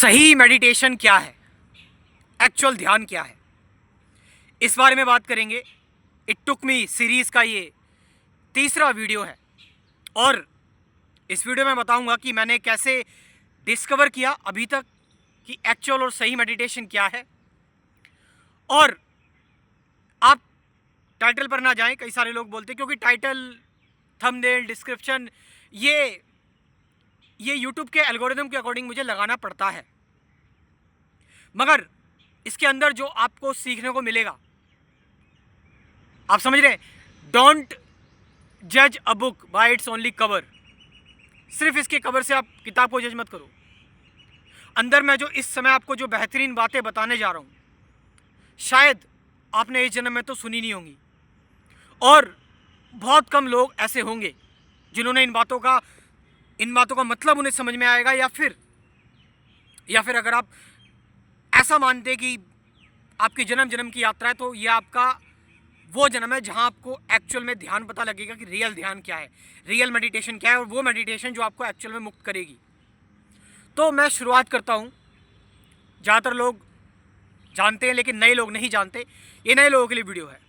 सही मेडिटेशन क्या है, एक्चुअल ध्यान क्या है, इस बारे में बात करेंगे। इट टुक मी सीरीज़ का ये तीसरा वीडियो है और इस वीडियो में बताऊंगा कि मैंने कैसे डिस्कवर किया अभी तक कि एक्चुअल और सही मेडिटेशन क्या है। और आप टाइटल पर ना जाएं, कई सारे लोग बोलते हैं क्योंकि टाइटल, थंबनेल, डिस्क्रिप्शन ये यूट्यूब के एल्गोरिदम के अकॉर्डिंग मुझे लगाना पड़ता है, मगर इसके अंदर जो आपको सीखने को मिलेगा, आप समझ रहे हैं। डोंट जज a book by it's only cover. सिर्फ इसके कवर से आप किताब को जज मत करो। अंदर मैं जो इस समय आपको जो बेहतरीन बातें बताने जा रहा हूँ, शायद आपने इस जन्म में तो सुनी नहीं होंगी और बहुत कम लोग ऐसे होंगे जिन्होंने इन बातों का मतलब उन्हें समझ में आएगा, या फिर अगर आप ऐसा मानते कि आपकी जन्म जन्म की यात्रा है तो यह आपका वो जन्म है जहां आपको एक्चुअल में ध्यान पता लगेगा कि रियल ध्यान क्या है, रियल मेडिटेशन क्या है, और वो मेडिटेशन जो आपको एक्चुअल में मुक्त करेगी। तो मैं शुरुआत करता हूं। ज़्यादातर लोग जानते हैं लेकिन नए लोग नहीं जानते। ये नए लोगों के लिए वीडियो है।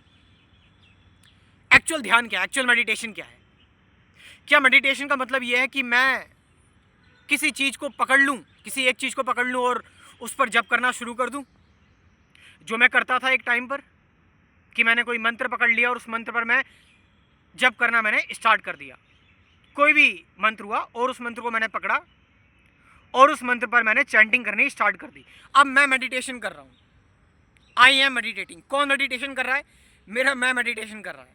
एक्चुअल ध्यान क्या है, एक्चुअल मेडिटेशन क्या है। क्या मेडिटेशन का मतलब यह है कि मैं किसी चीज़ को पकड़ लूँ, किसी एक चीज़ को पकड़ लूँ और उस पर जप करना शुरू कर दूँ, जो मैं करता था एक टाइम पर, कि मैंने कोई मंत्र पकड़ लिया और उस मंत्र पर मैं जप करना मैंने स्टार्ट कर दिया। कोई भी मंत्र हुआ और उस मंत्र को मैंने पकड़ा और उस मंत्र पर मैंने चैंटिंग करनी स्टार्ट कर दी। अब मैं मेडिटेशन कर रहा हूँ। I am meditating. कौन मेडिटेशन कर रहा है? मेरा मैं मेडिटेशन कर रहा है।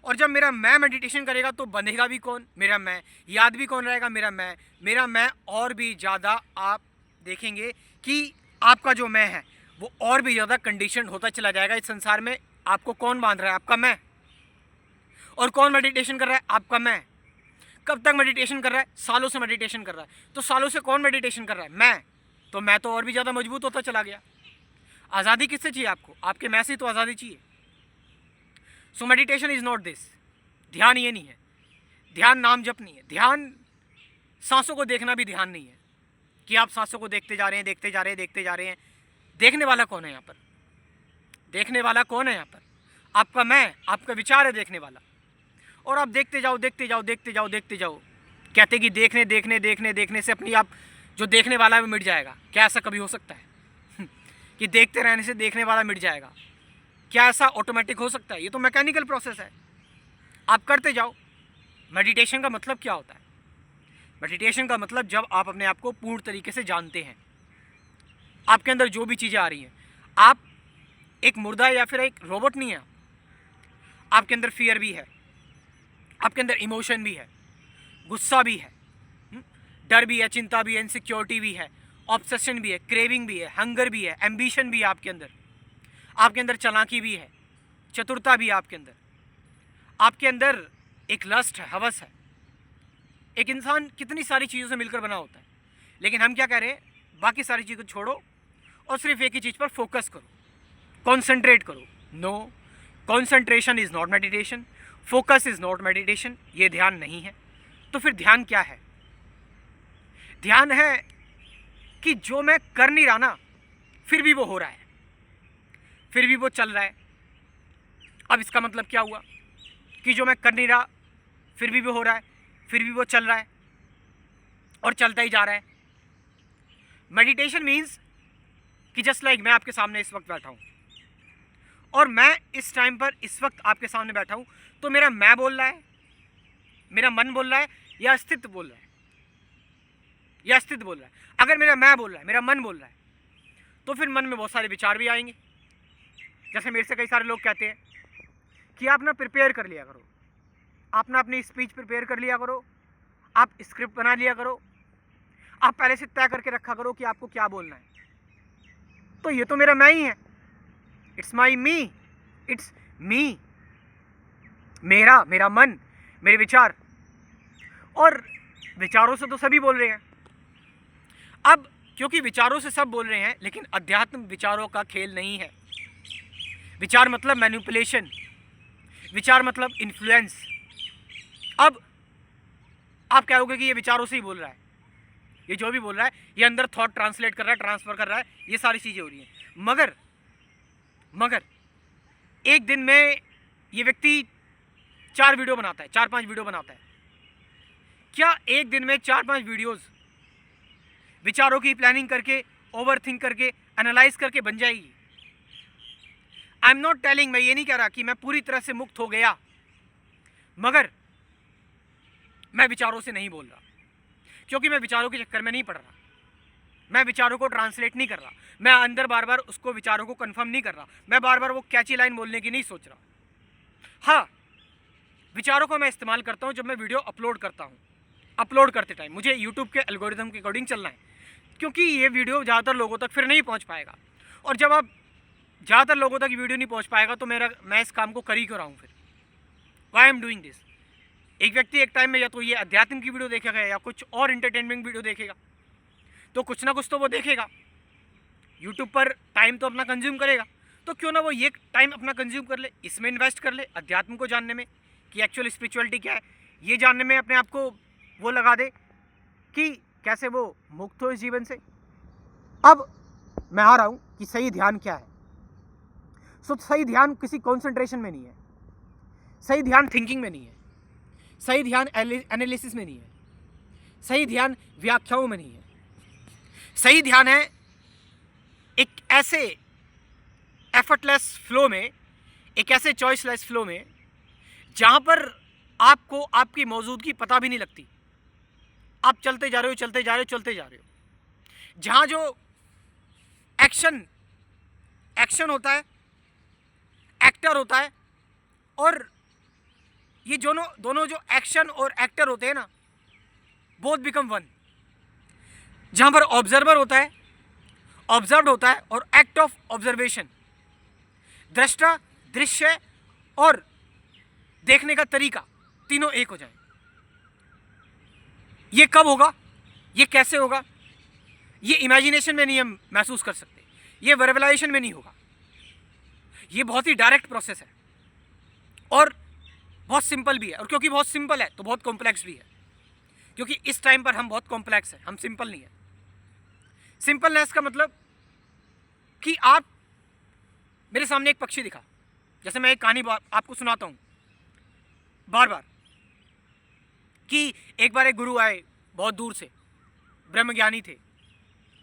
और जब मेरा मैं मेडिटेशन करेगा तो बनेगा भी कौन? मेरा मैं। याद भी कौन रहेगा? मेरा मैं। और भी ज़्यादा आप देखेंगे कि आपका जो मैं है वो और भी ज़्यादा कंडीशन होता चला जाएगा इस संसार में। आपको कौन बांध रहा है? आपका मैं। और कौन मेडिटेशन कर रहा है? आपका मैं। कब तक मेडिटेशन कर रहा है? सालों से मेडिटेशन कर रहा है। तो सालों से कौन मेडिटेशन कर रहा है? मैं। तो मैं तो और भी ज़्यादा मजबूत होता चला गया। आज़ादी किससे चाहिए आपको? आपके मैं से तो आज़ादी चाहिए। So meditation is not this. ध्यान ये नहीं है। ध्यान नाम जप नहीं है। ध्यान सांसों को देखना भी ध्यान नहीं है कि आप सांसों को देखते जा रहे हैं, देखते जा रहे हैं, देखते जा रहे हैं। देखने वाला कौन है यहाँ पर? देखने वाला कौन है यहाँ पर? आपका मैं, आपका विचार है देखने वाला। और आप देखते जाओ, देखते जाओ, देखते जाओ, देखते जाओ। कहते कि देखने देखने देखने देखने से अपनी आप जो देखने वाला है वो मिट जाएगा। क्या ऐसा कभी हो सकता है कि देखते रहने से देखने वाला मिट जाएगा? क्या ऐसा ऑटोमेटिक हो सकता है? ये तो मैकेनिकल प्रोसेस है। आप करते जाओ। मेडिटेशन का मतलब क्या होता है? मेडिटेशन का मतलब जब आप अपने आप को पूर्ण तरीके से जानते हैं, आपके अंदर जो भी चीज़ें आ रही हैं, आप एक मुर्दा या फिर एक रोबोट नहीं है। आपके अंदर फियर भी है, आपके अंदर इमोशन भी है, गुस्सा भी है, डर भी है, चिंता भी है, इनसिक्योरिटी भी है, ऑब्सेशन भी है, क्रेविंग भी है, हंगर भी है, एम्बिशन भी है आपके अंदर चालाकी भी है, चतुरता भी है आपके अंदर एक लस्ट है, हवस है। एक इंसान कितनी सारी चीज़ों से मिलकर बना होता है, लेकिन हम क्या कह रहे हैं? बाकी सारी चीज़ों को छोड़ो और सिर्फ एक ही चीज़ पर फोकस करो, कॉन्सेंट्रेट करो। No, concentration is not meditation, focus is not meditation. ये ध्यान नहीं है। तो फिर ध्यान क्या है? ध्यान है कि जो मैं कर नहीं रहा ना, फिर भी वो हो रहा है, फिर भी वो चल रहा है। अब इसका मतलब क्या हुआ कि जो मैं कर नहीं रहा फिर भी वो हो रहा है, फिर भी वो चल रहा है और चलता ही जा रहा है। मेडिटेशन मीन्स कि जस्ट लाइक मैं आपके सामने इस वक्त बैठा हूँ और मैं इस टाइम पर इस वक्त आपके सामने बैठा हूँ, तो मेरा मैं बोल रहा है, मेरा मन बोल रहा है, या अस्तित्व बोल रहा है? या अस्तित्व बोल रहा है। अगर मेरा मैं बोल रहा है, मेरा मन बोल रहा है, तो फिर मन में बहुत सारे विचार भी आएंगे। जैसे मेरे से कई सारे लोग कहते हैं कि आप ना प्रिपेयर कर लिया करो, आप ना अपनी स्पीच प्रिपेयर कर लिया करो, आप स्क्रिप्ट बना लिया करो, आप पहले से तय करके रखा करो कि आपको क्या बोलना है। तो ये तो मेरा मैं ही है। It's my me, it's me. मेरा मन, मेरे विचार। और विचारों से तो सभी बोल रहे हैं। अब क्योंकि विचारों से सब बोल रहे हैं, लेकिन अध्यात्म विचारों का खेल नहीं है। विचार मतलब मैनिपुलेशन, विचार मतलब इन्फ्लुएंस। अब आप कहोगे कि ये विचारों से ही बोल रहा है, ये जो भी बोल रहा है, ये अंदर थॉट ट्रांसलेट कर रहा है, ट्रांसफर कर रहा है, ये सारी चीज़ें हो रही हैं। मगर एक दिन में ये व्यक्ति 4 वीडियो बनाता है, 4-5 वीडियो बनाता है। क्या एक दिन में 4-5 वीडियोस विचारों की प्लानिंग करके, ओवर थिंक करके, एनालाइज करके बन जाएगी? आई एम नॉट टेलिंग, मैं ये नहीं कह रहा कि मैं पूरी तरह से मुक्त हो गया, मगर मैं विचारों से नहीं बोल रहा, क्योंकि मैं विचारों के चक्कर में नहीं पड़ रहा, मैं विचारों को ट्रांसलेट नहीं कर रहा, मैं अंदर बार बार उसको विचारों को कंफर्म नहीं कर रहा, मैं बार बार वो कैची लाइन बोलने की नहीं सोच रहा। हाँ, विचारों को मैं इस्तेमाल करता हूँ जब मैं वीडियो अपलोड करता हूँ। अपलोड करते टाइम मुझे यूट्यूब के एल्गोरिथम के अकॉर्डिंग चलना है, क्योंकि ये वीडियो ज़्यादातर लोगों तक फिर नहीं पहुँच पाएगा, और जब आप ज़्यादातर लोगों तक वीडियो नहीं पहुँच पाएगा तो मैं इस काम को कर ही क्यों रहा हूँ फिर? Why I am doing this? एक व्यक्ति एक टाइम में या तो ये अध्यात्म की वीडियो देखेगा या कुछ और इंटरटेनमेंट वीडियो देखेगा, तो कुछ ना कुछ तो वो देखेगा। यूट्यूब पर टाइम तो अपना कंज्यूम करेगा, तो क्यों ना वो ये टाइम अपना कंज्यूम कर ले, इसमें इन्वेस्ट कर ले, अध्यात्म को जानने में कि एक्चुअल स्पिरिचुअलिटी क्या है, ये जानने में अपने आप को वो लगा दे कि कैसे वो मुक्त हो इस जीवन से। अब मैं आ रहा हूँ कि सही ध्यान क्या है। सही ध्यान किसी कॉन्सेंट्रेशन में नहीं है, सही ध्यान थिंकिंग में नहीं है, सही ध्यान एनालिसिस में नहीं है, सही ध्यान व्याख्याओं में नहीं है। सही ध्यान है एक ऐसे एफर्टलेस फ्लो में, एक ऐसे चॉइसलेस फ्लो में, जहां पर आपको आपकी मौजूदगी पता भी नहीं लगती। आप चलते जा रहे हो, जहां जो एक्शन होता है, एक्टर होता है, और ये दोनों जो एक्शन और एक्टर होते हैं ना, बोथ बिकम वन। जहां पर ऑब्जर्वर होता है, ऑब्जर्व्ड होता है, और एक्ट ऑफ ऑब्जर्वेशन, दृष्टा, दृश्य और देखने का तरीका, तीनों एक हो जाए। ये कब होगा, ये कैसे होगा? ये इमेजिनेशन में नहीं हम महसूस कर सकते, ये वर्बलाइजेशन में नहीं होगा। ये बहुत ही डायरेक्ट प्रोसेस है और बहुत सिंपल भी है, और क्योंकि बहुत सिंपल है तो बहुत कॉम्प्लेक्स भी है, क्योंकि इस टाइम पर हम बहुत कॉम्प्लेक्स हैं, हम सिंपल नहीं है। सिंपलनेस का मतलब कि आप मेरे सामने एक पक्षी दिखा, जैसे मैं एक कहानी आपको सुनाता हूँ बार बार, कि एक बार एक गुरु आए बहुत दूर से, ब्रह्मज्ञानी थे,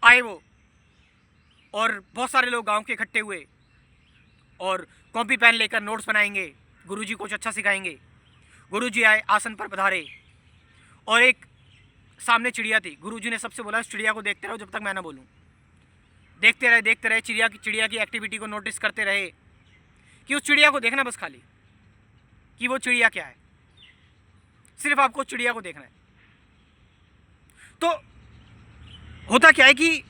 आए वो, और बहुत सारे लोग गांव के इकट्ठे हुए और कॉपी पेन लेकर नोट्स बनाएंगे, गुरुजी कुछ अच्छा सिखाएंगे। गुरुजी आए, आसन पर पधारे, और एक सामने चिड़िया थी। गुरुजी ने सबसे बोला, इस चिड़िया को देखते रहो जब तक मैं ना बोलूं। देखते रहे, चिड़िया की एक्टिविटी को नोटिस करते रहे, कि उस चिड़िया को देखना बस, खाली कि वो चिड़िया क्या है, सिर्फ आपको चिड़िया को देखना है। तो होता क्या है कि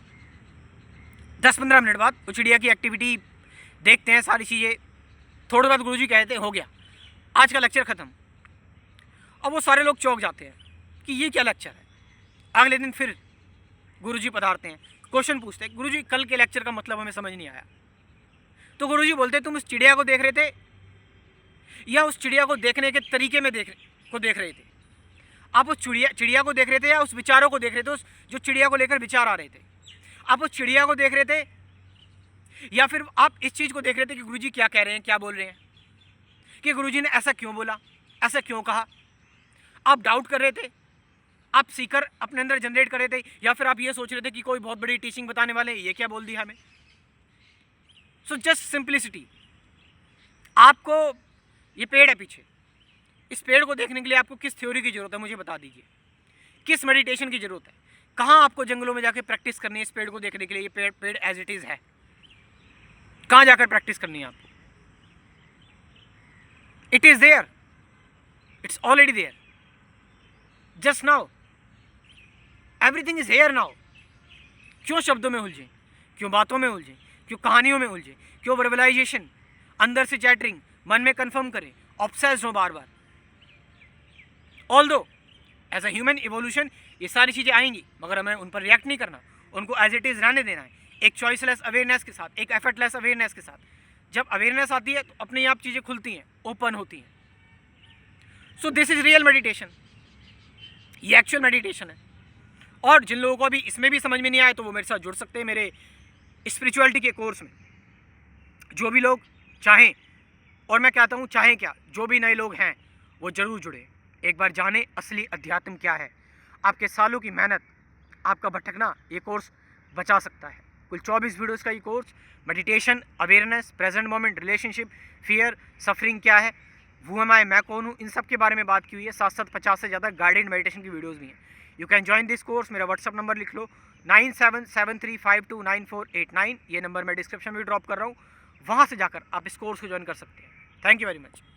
10-15 मिनट बाद वो चिड़िया की एक्टिविटी देखते हैं, सारी चीज़ें, थोड़ी बाद गुरुजी कहते हैं हो गया, आज का लेक्चर ख़त्म। अब वो सारे लोग चौंक जाते हैं कि ये क्या लेक्चर है। अगले दिन फिर गुरुजी पधारते हैं, क्वेश्चन पूछते हैं, गुरुजी कल के लेक्चर का मतलब हमें समझ नहीं आया। तो गुरुजी बोलते तुम उस चिड़िया को देख रहे थे या उस चिड़िया को देखने के तरीके में देख रहे थे? आप उस चिड़िया को देख रहे थे या उस विचारों को देख रहे थे, उस जो चिड़िया को लेकर विचार आ रहे थे? आप उस चिड़िया को देख रहे थे या फिर आप इस चीज़ को देख रहे थे कि गुरुजी क्या कह रहे हैं, क्या बोल रहे हैं, कि गुरुजी ने ऐसा क्यों बोला, ऐसा क्यों कहा? आप डाउट कर रहे थे, आप सीकर अपने अंदर जनरेट कर रहे थे, या फिर आप ये सोच रहे थे कि कोई बहुत बड़ी टीचिंग बताने वाले हैं, ये क्या बोल दिया हमें? So just simplicity. आपको ये पेड़ है पीछे, इस पेड़ को देखने के लिए आपको किस थ्योरी की ज़रूरत है, मुझे बता दीजिए। किस मेडिटेशन की ज़रूरत है? कहाँ आपको जंगलों में जाकर प्रैक्टिस करनी है इस पेड़ को देखने के लिए? ये पेड़ एज इट इज़ है, कहाँ जाकर प्रैक्टिस करनी है आपको? It is there, it's already there, just now, everything is here now. क्यों शब्दों में उलझे, क्यों बातों में उलझे, क्यों कहानियों में उलझे, क्यों वर्बलाइजेशन, अंदर से चैटरिंग, मन में कंफर्म करें, ऑब्सेस्ड हो बार बार? Although as a human evolution ये सारी चीज़ें आएंगी, मगर हमें उन पर रिएक्ट नहीं करना, उनको एज इट इज़ रहने देना है, एक चॉइसलेस अवेयरनेस के साथ, एक एफर्टलेस अवेयरनेस के साथ। जब अवेयरनेस आती है तो अपने आप चीज़ें खुलती हैं, ओपन होती हैं। So this is real meditation, ये एक्चुअल मेडिटेशन है। और जिन लोगों को अभी इसमें भी समझ में नहीं आया तो वो मेरे साथ जुड़ सकते हैं मेरे स्पिरिचुअलिटी के कोर्स में। जो भी लोग चाहें, और मैं कहता हूँ चाहें क्या, जो भी नए लोग हैं वो ज़रूर जुड़े, एक बार जाने असली अध्यात्म क्या है। आपके सालों की मेहनत, आपका भटकना ये कोर्स बचा सकता है। कुल 24 वीडियोस का ये course meditation, awareness, present moment, relationship, fear, suffering क्या है, वो एम आई, मैं कौन हूँ, इन सब के बारे में बात की हुई है। साथ साथ 50 से ज़्यादा गाइडेड मेडिटेशन की वीडियोज़ भी हैं। You can join this course. मेरा व्हाट्सअप नंबर लिख लो 9773529489, ये नंबर मैं डिस्क्रिप्शन में ड्रॉप कर रहा हूँ। वहाँ से जाकर आप इस कोर्स को ज्वाइन कर सकते हैं। Thank you very much.